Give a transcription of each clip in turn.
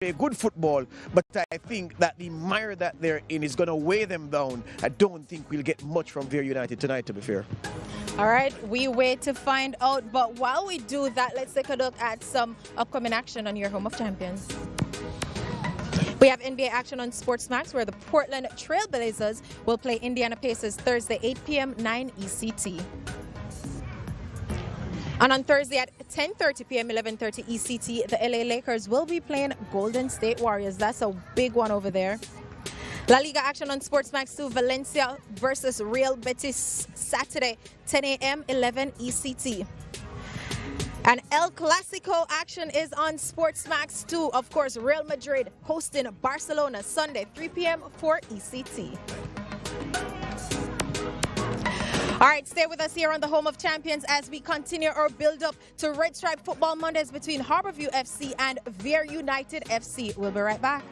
play good football, but I think that the mire that they're in is going to weigh them down. I don't think we'll get much from Vere United tonight, to be fair. All right, we wait to find out. But while we do that, let's take a look at some upcoming action on your Home of Champions. We have NBA action on Sportsmax, where the Portland Trail Blazers will play Indiana Pacers Thursday, 8 p.m., 9 ECT. And on Thursday at 10:30 p.m., 11:30 ECT, the LA Lakers will be playing Golden State Warriors. That's a big one over there. La Liga action on Sportsmax 2, Valencia versus Real Betis, Saturday, 10 a.m., 11 ECT. And El Clasico action is on Sportsmax 2. Of course, Real Madrid hosting Barcelona, Sunday, 3 p.m., 4 ECT. All right, stay with us here on the Home of Champions as we continue our build-up to Red Stripe Football Mondays between Harborview FC and Vere United FC. We'll be right back.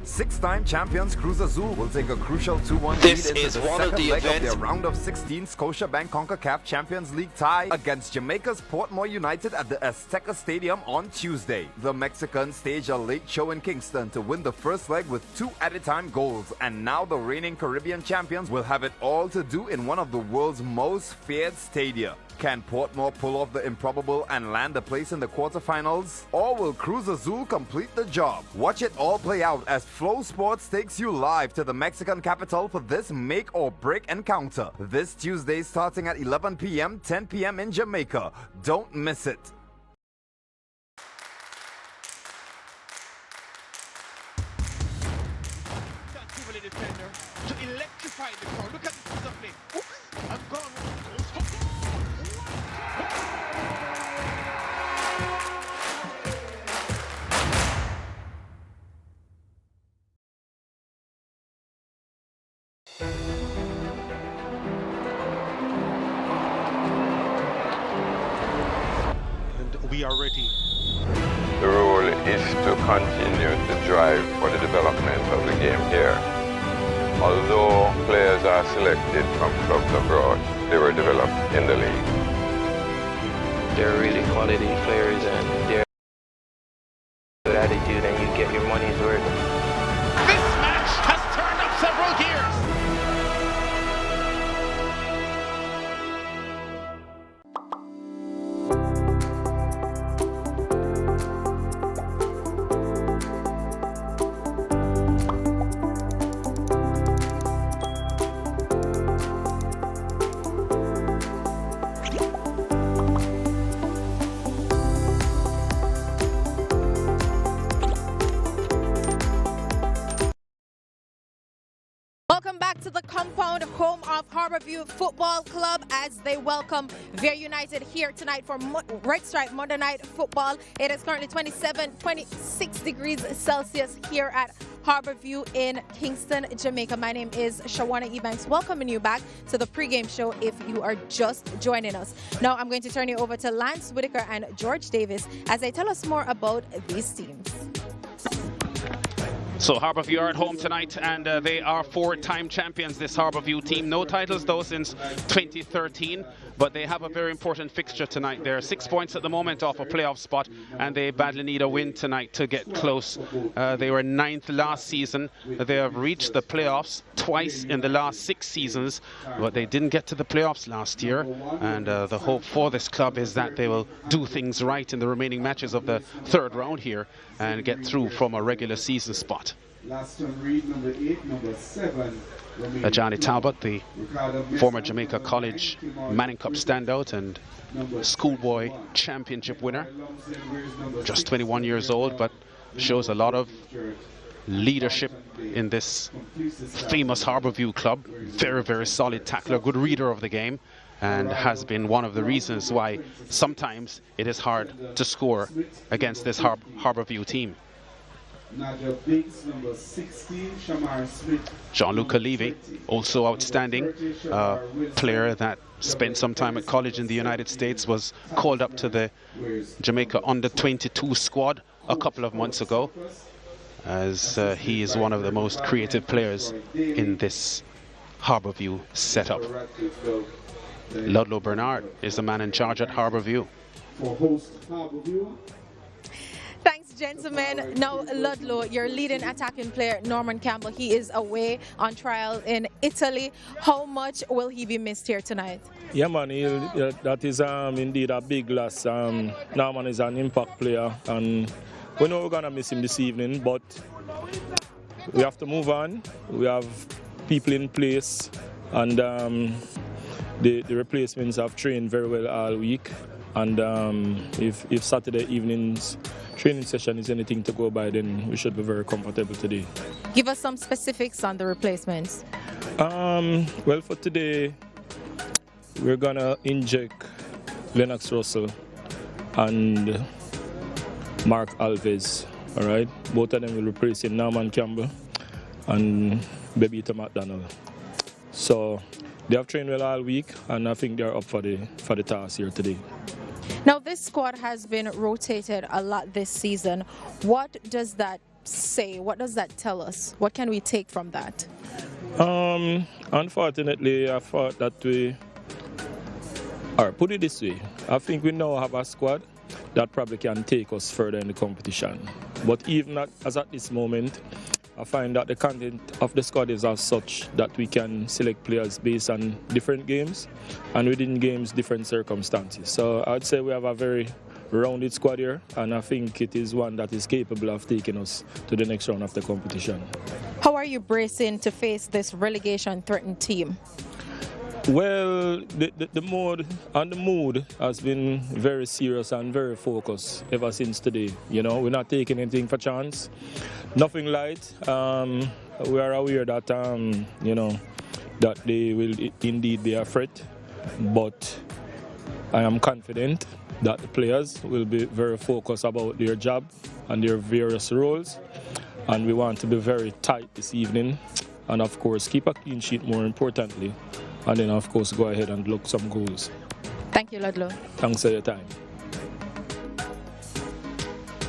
Six-time champions Cruz Azul will take a crucial 2-1 This lead into is the one of second the leg of events. their round of 16 Scotiabank CONCACAF Champions League tie against Jamaica's Portmore United at the Azteca Stadium on Tuesday. The Mexicans stage a late show in Kingston to win the first leg with 2 at-a-time goals, and now the reigning Caribbean champions will have it all to do in one of the world's most feared stadia. Can Portmore pull off the improbable and land a place in the quarterfinals? Or will Cruz Azul complete the job? Watch it all play out as Flow Sports takes you live to the Mexican capital for this make-or-break encounter. This Tuesday starting at 11 p.m., 10 p.m. in Jamaica. Don't miss it. Defender to electrify the crowd. Look at this piece of play. I'm gone. And we are ready. The role is to continue to drive for the development of the game here. Although players are selected from clubs abroad, they were developed in the league. They're really quality players and they're good attitude and you get your money's worth. This match has turned up several gears. Welcome back to the compound, home of Harborview Football Club, as they welcome Vere United here tonight for Red Stripe Monday Night Football. It is currently 26 degrees Celsius here at Harborview in Kingston, Jamaica. My name is Shawana Ebanks, welcoming you back to the pregame show if you are just joining us. Now I'm going to turn you over to Lance Whitaker and George Davis as they tell us more about these teams. So Harborview are at home tonight, and they are 4-time champions, this Harborview team. No titles though since 2013, but they have a very important fixture tonight. They're 6 points at the moment off a playoff spot, and they badly need a win tonight to get close. They were 9th last season. They have reached the playoffs twice in the last 6 seasons, but they didn't get to the playoffs last year. And the hope for this club is that they will do things right in the remaining matches of the 3rd round here and get through from a regular season spot. Last one read number 8, number 7. Johnny Talbot, the former Jamaica College Manning Cup standout and schoolboy championship winner, just 21 years old, but shows a lot of leadership in this famous Harborview club. Very, very solid tackler, good reader of the game, and has been one of the reasons why sometimes it is hard to score against this Harborview team. Jean-Luc Levy, also outstanding, player that spent some time at college in the United States, was called up to the Jamaica under-22 squad a couple of months ago, as he is one of the most creative players in this Harbourview setup. Ludlow Bernard is the man in charge at Harbourview. For host Harbourview. Thanks, gentlemen. Now, Ludlow, your leading attacking player, Norman Campbell, he is away on trial in Italy. How much will he be missed here tonight? Yeah, man, that is indeed a big loss. Norman is an impact player, and we know we're going to miss him this evening, but we have to move on. We have people in place, and the replacements have trained very well all week. And if Saturday evening's training session is anything to go by, then we should be very comfortable today. Give us some specifics on the replacements. Well, for today, we're going to inject Lennox Russell and Mark Alves. All right, both of them will replace him, Norman Campbell and Bebita McDonald. So they have trained well all week, and I think they're up for the task here today. Now, this squad has been rotated a lot this season. What does that say? What does that tell us? What can we take from that? Unfortunately, I thought that put it this way, I think we now have a squad that probably can take us further in the competition. But even as at this moment, I find that the content of the squad is as such that we can select players based on different games and within games, different circumstances. So I'd say we have a very rounded squad here, and I think it is one that is capable of taking us to the next round of the competition. How are you bracing to face this relegation-threatened team? Well, the mood has been very serious and very focused ever since today. You know, we're not taking anything for chance. Nothing light. We are aware that, that they will indeed be a threat. But I am confident that the players will be very focused about their job and their various roles. And we want to be very tight this evening. And, of course, keep a clean sheet more importantly. And then, of course, go ahead and look some goals. Thank you, Ludlow. Thanks for your time.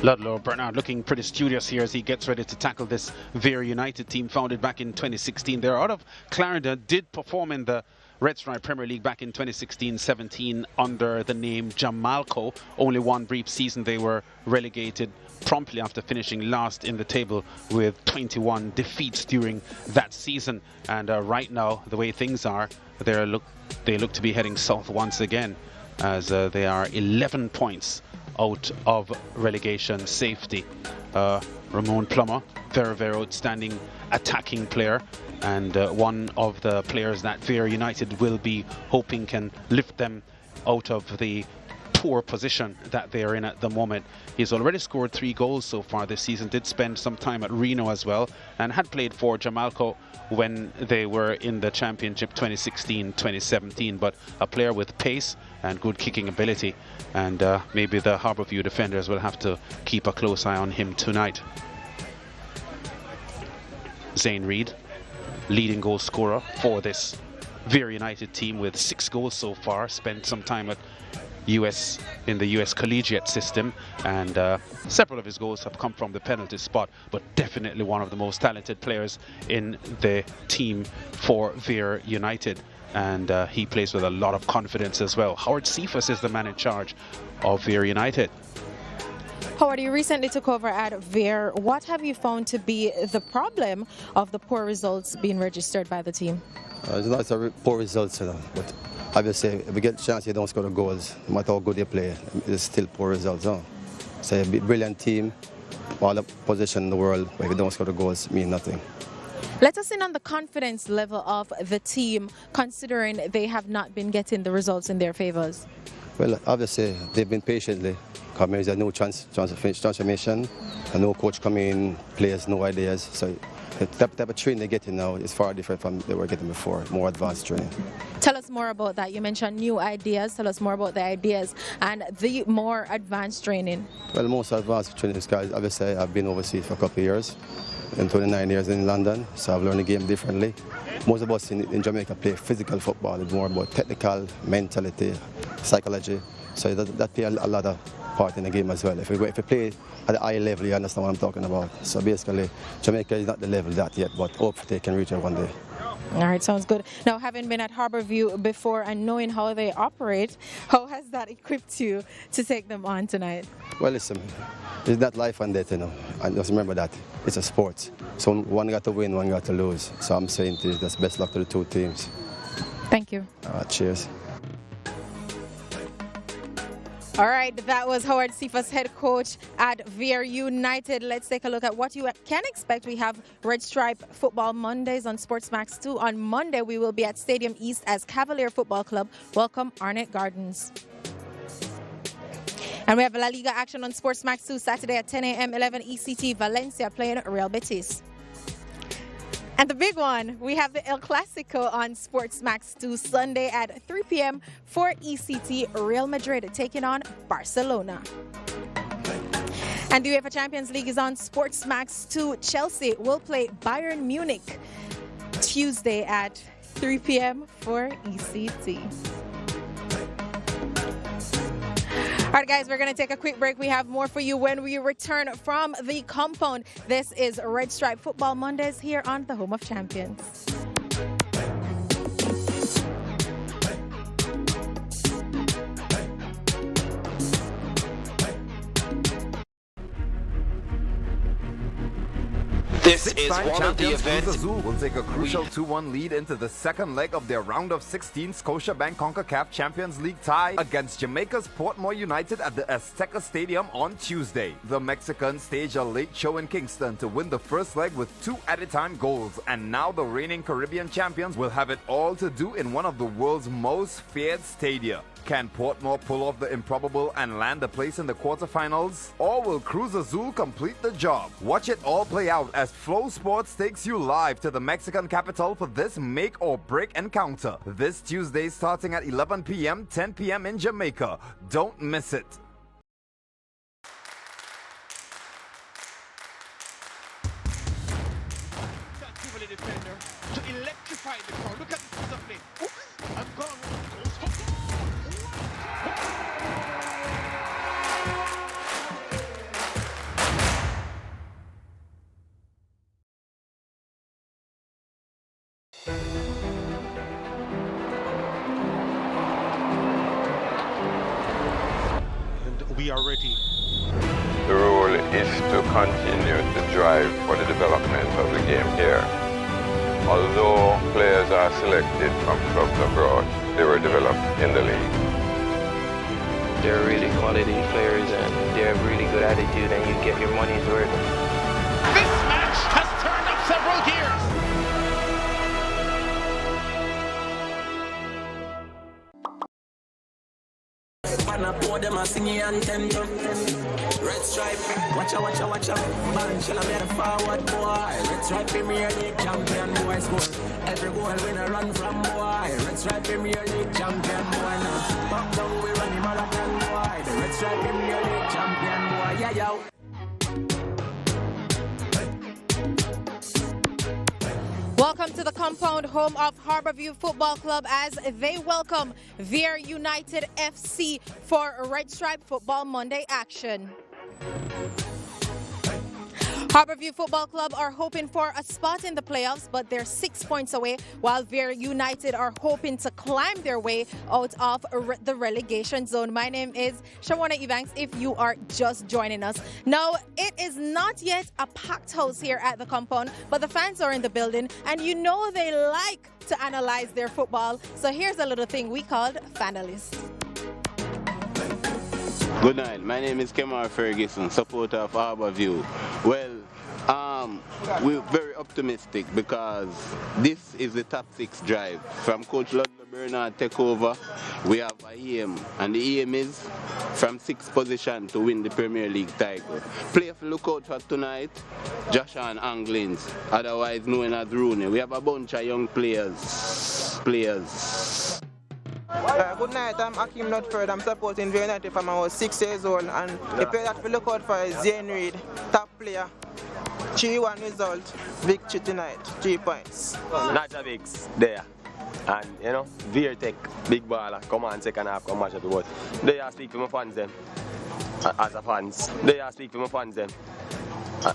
Ludlow Bernard looking pretty studious here as he gets ready to tackle this Vere United team founded back in 2016. They're out of Clarendon, did perform in the Red Stripe Premier League back in 2016-17 under the name Jamalco. Only one brief season. They were relegated promptly after finishing last in the table with 21 defeats during that season. And right now, the way things are, they look to be heading south once again, as they are 11 points out of relegation safety. Ramon Plummer, very outstanding attacking player, and one of the players that Vere United will be hoping can lift them out of the poor position that they are in at the moment. He's already scored 3 goals so far this season, did spend some time at Reno as well, and had played for Jamalco when they were in the championship 2016-2017, but a player with pace and good kicking ability, and maybe the Harbourview defenders will have to keep a close eye on him tonight. Zane Reid, leading goal scorer for this Vere United team with 6 goals so far, spent some time at in the US collegiate system, and several of his goals have come from the penalty spot, but definitely one of the most talented players in the team for Vere United, and he plays with a lot of confidence as well. Howard Cephas is the man in charge of Vere United. Howard, you recently took over at Vere. What have you found to be the problem of the poor results being registered by the team? It's a poor results, but obviously, if we get a chance, you don't score the goals. No matter how good you play, it's still poor results. It's a brilliant team, all the position in the world, but if you don't score the goals, it means nothing. Let us in on the confidence level of the team, considering they have not been getting the results in their favors. Well, obviously, they've been patiently. There's a new transformation, a new coach coming in, players, no ideas. So the type of training they're getting now is far different from they were getting before, more advanced training. Tell us more about that. You mentioned new ideas. Tell us more about the ideas and the more advanced training. Well, most advanced training is guys, obviously, I've been overseas for a couple of years, and 29 years in London, so I've learned the game differently. Most of us in Jamaica play physical football. It's more about technical, mentality, psychology. So that play a lot of part in the game as well. If you play at a high level, you understand what I'm talking about. So basically, Jamaica is not the level that yet, but hopefully they can reach it one day. All right, sounds good. Now, having been at Harbourview before and knowing how they operate, how has that equipped you to take them on tonight? Well, listen, it's not life and death, you know. And just remember that it's a sport. So one got to win, one got to lose. So I'm saying that's best luck to the two teams. Thank you. Cheers. All right, that was Howard Cephas, head coach at Vere United. Let's take a look at what you can expect. We have Red Stripe Football Mondays on Sportsmax 2. On Monday, we will be at Stadium East as Cavalier Football Club welcome Arnett Gardens. And we have La Liga action on Sportsmax 2 Saturday at 10 a.m. 11 ECT, Valencia playing Real Betis. And the big one, we have the El Clasico on Sportsmax 2 Sunday at 3 p.m. for ECT, Real Madrid taking on Barcelona. And the UEFA Champions League is on Sportsmax 2. Chelsea will play Bayern Munich Tuesday at 3 p.m. for ECT. All right, guys, we're going to take a quick break. We have more for you when we return from the compound. This is Red Stripe Football Mondays here on the Home of Champions. This is one of the events. Azul will take a crucial 2-1 lead into the second leg of their round of 16 Scotiabank CONCACAF Champions League tie against Jamaica's Portmore United at the Azteca Stadium on Tuesday. The Mexicans stage a late show in Kingston to win the first leg with 2 at-a-time goals, and now the reigning Caribbean champions will have it all to do in one of the world's most feared stadia. Can Portmore pull off the improbable and land a place in the quarterfinals? Or will Cruz Azul complete the job? Watch it all play out as Flow Sports takes you live to the Mexican capital for this make or break encounter. This Tuesday starting at 11 p.m., 10 p.m. in Jamaica. Don't miss it. That defender to electrify the crowd. Look at this display. I'm gone. And we are ready. The role is to continue to drive for the development of the game here. Although players are selected from clubs abroad, they were developed in the league. They're really quality players and they have really good attitude and you get your money's worth. This match has turned up several gears. Them a singing anthem. Red Stripe, watch out. Man, shall I be the forward boy? Red Stripe Premier League champion boy score. Every goal winner run from boy. Red Stripe Premier League champion boy now. Back down we run him marathon boy. The Red Stripe Premier League champion boy. Yeah, yo. Welcome to the compound, home of Harbourview Football Club, as they welcome Vere United FC for Red Stripe Football Monday action. Harbourview Football Club are hoping for a spot in the playoffs, but they're 6 points away, while Vere United are hoping to climb their way out of the relegation zone. My name is Shawana Evanks, if you are just joining us. Now, it is not yet a packed house here at the compound, but the fans are in the building, and you know they like to analyze their football. So here's a little thing we called Fanalist. Good night. My name is Kemar Ferguson, supporter of Harbourview. Well, we're very optimistic because this is the top 6 drive. From Coach Ludlow Bernard take over, we have a aim, and the aim is from 6th position to win the Premier League title. Play for look out for tonight, Joshua Anglins, otherwise known as Rooney. We have a bunch of young players. Good night, I'm Akim Nutford. I'm supporting Vere United from I was 6 years old, and the player that we look out for is Zane Reid, top player. 3-1 result, victory tonight, 3 points. Najavix there, and you know, Vere Tech, big baller, come on second half, come match up the boat. They are speak for my fans them, as a fans. They are speak for my fans them.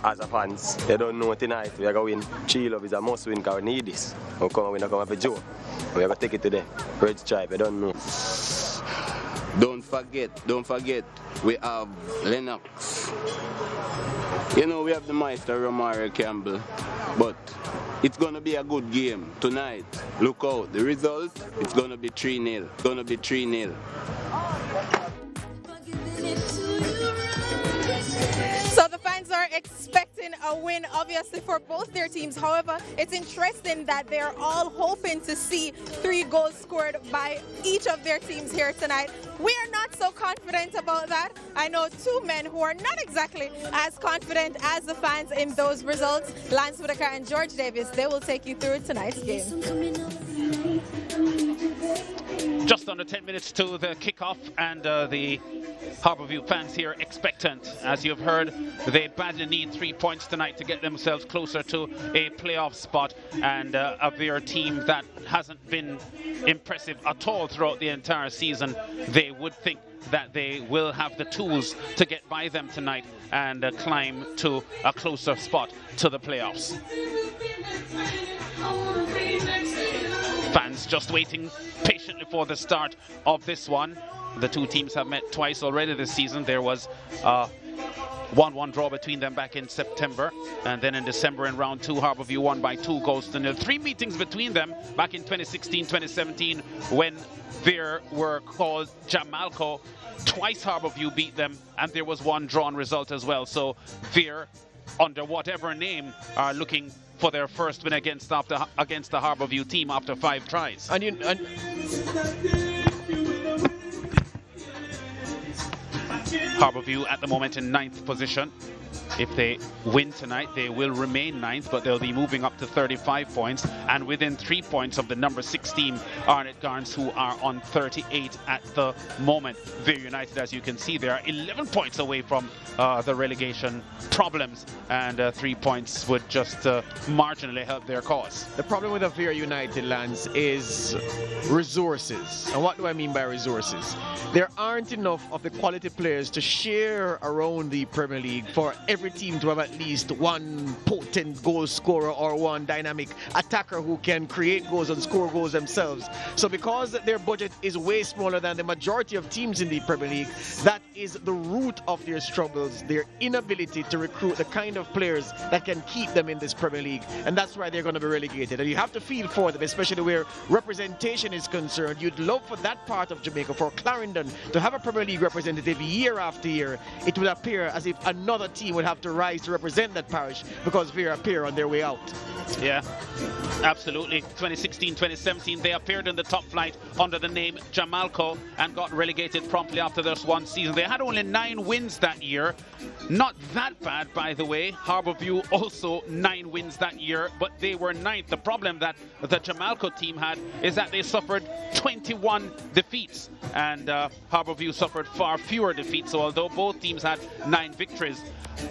as a fans, you don't know tonight. We are going to win. Chile is a must win because we need this. We don't come up a joke. We are going to take it to the red stripe. I don't know. Don't forget, we have Lennox. You know, we have the Meister Romario Campbell, but it's going to be a good game tonight. Look out, the result, it's going to be 3-0. It's going to be 3-0. So the fans are expecting a win, obviously, for both their teams. However, it's interesting that they're all hoping to see 3 goals scored by each of their teams here tonight. We are not so confident about that. I know 2 men who are not exactly as confident as the fans in those results. Lance Whitaker and George Davis, they will take you through tonight's game. Just under 10 minutes to the kickoff, and the Harbourview fans here expectant. As you've heard, they badly need 3 points tonight to get themselves closer to a playoff spot, and a Vere team that hasn't been impressive at all throughout the entire season. They would think that they will have the tools to get by them tonight and climb to a closer spot to the playoffs. Fans just waiting patiently for the start of this one. The 2 teams have met twice already this season. There was a 1-1 draw between them back in September, and then in December in round 2, Harbourview won by 2 goals to 0. 3 meetings between them back in 2016-2017 when Vere were called Jamalco. Twice Harbourview beat them, and there was 1 drawn result as well. So Vere, under whatever name, are looking for their first win against the Harbourview team after 5 tries. Harbourview at the moment in 9th position. If they win tonight, they will remain 9th, but they'll be moving up to 35 points and within 3 points of the number 6 team, Arnett Garns, who are on 38 at the moment. Vere United, as you can see, they are 11 points away from the relegation problems, and 3 points would just marginally help their cause. The problem with the Vere United, Lance, is resources. And what do I mean by resources? There aren't enough of the quality players to share around the Premier League for every team to have at least 1 potent goal scorer or 1 dynamic attacker who can create goals and score goals themselves. So because their budget is way smaller than the majority of teams in the Premier League, that is the root of their struggles, their inability to recruit the kind of players that can keep them in this Premier League. And that's why they're going to be relegated. And you have to feel for them, especially where representation is concerned. You'd love for that part of Jamaica, for Clarendon, to have a Premier League representative year after year. It would appear as if another team would have to rise to represent that parish because Vere appear on their way out. Yeah, absolutely. 2016-2017, they appeared in the top flight under the name Jamalco and got relegated promptly after this 1 season. They had only 9 wins that year. Not that bad, by the way. Harbourview also 9 wins that year, but they were 9th. The problem that the Jamalco team had is that they suffered 21 defeats, and Harbourview suffered far fewer defeats. So although both teams had 9 victories,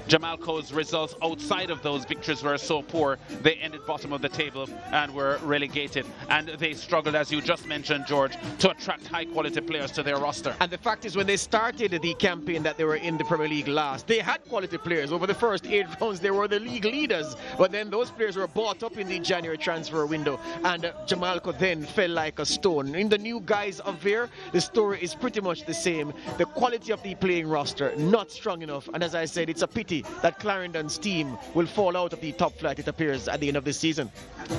Jamalco's results outside of those victories were so poor, they ended bottom of the table and were relegated. And they struggled, as you just mentioned, George, to attract high-quality players to their roster. And the fact is, when they started the campaign that they were in the Premier League last, they had quality players. Over the first 8 rounds, they were the league leaders. But then those players were bought up in the January transfer window, and Jamalco then fell like a stone. In the new guys of Vere, the story is pretty much the same. The quality of the playing roster, not strong enough. And as I said, it's a pity that Clarendon's team will fall out of the top flight, it appears, at the end of this season.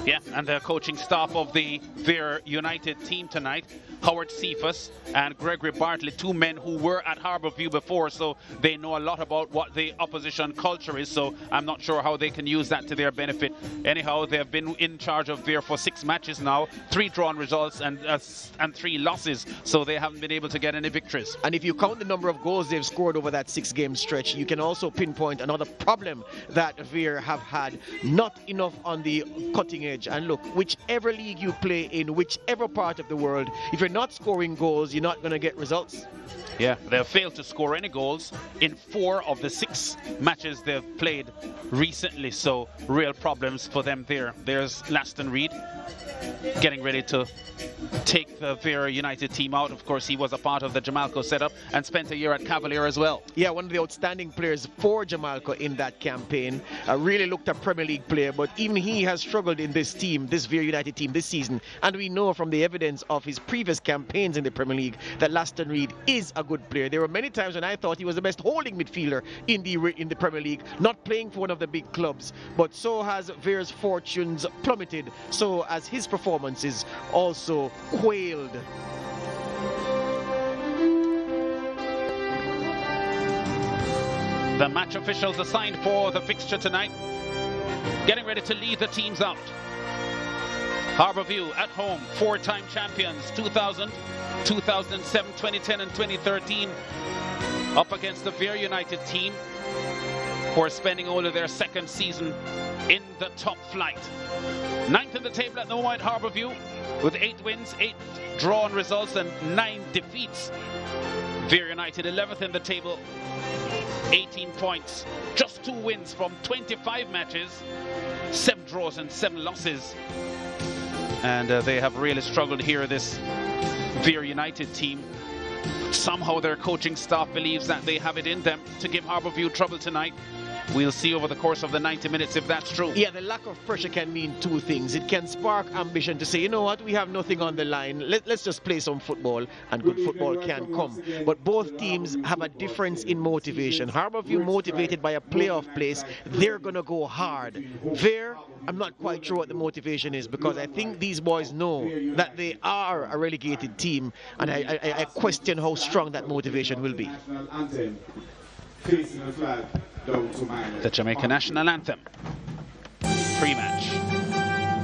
Yeah, and the coaching staff of the Vere United team tonight, Howard Cephas and Gregory Bartley, 2 men who were at Harbourview before, so they know a lot about what the opposition culture is, so I'm not sure how they can use that to their benefit. Anyhow, they have been in charge of Vere for 6 matches now, 3 drawn results and 3 losses, so they haven't been able to get any victories. And if you count the number of goals they've scored over that 6-game stretch, you can also pinpoint another problem that Vere have had: not enough on the cutting edge. And look, whichever league you play in, whichever part of the world, if you're not scoring goals, you're not going to get results. Yeah, they've failed to score any goals in 4 of the 6 matches they've played recently, so real problems for them there. There's Laston Reed getting ready to take the Vere United team out. Of course, he was a part of the Jamalco setup and spent a year at Cavalier as well. Yeah, one of the outstanding players for Jamalco Jamalco in that campaign. Really looked a Premier League player, but even he has struggled in this team, this Vere United team this season. And we know from the evidence of his previous campaigns in the Premier League that Laston Reed is a good player. There were many times when I thought he was the best holding midfielder in the Premier League, not playing for one of the big clubs. But so has Vere's fortunes plummeted, so as his performances also quailed. The match officials assigned for the fixture tonight, getting ready to lead the teams out. Harbourview at home, 4-time champions, 2000, 2007, 2010 and 2013, up against the Vere United team, who are spending all of their second season in the top flight. 9th in the table at the moment, Harbourview, with 8 wins, 8 drawn results and 9 defeats. Vere United 11th in the table, 18 points, just 2 wins from 25 matches, 7 draws and 7 losses. And they have really struggled here, this Vere United team. Somehow their coaching staff believes that they have it in them to give Harbourview trouble tonight. We'll see over the course of the 90 minutes if that's true. Yeah, the lack of pressure can mean 2 things. It can spark ambition to say, you know what, we have nothing on the line. Let's just play some football, and good football can come. But both teams have a difference in motivation. Harbourview motivated by a playoff place, they're going to go hard. Vere, I'm not quite sure what the motivation is, because I think these boys know that they are a relegated team, and I question how strong that motivation will be. The Jamaican national anthem, pre-match.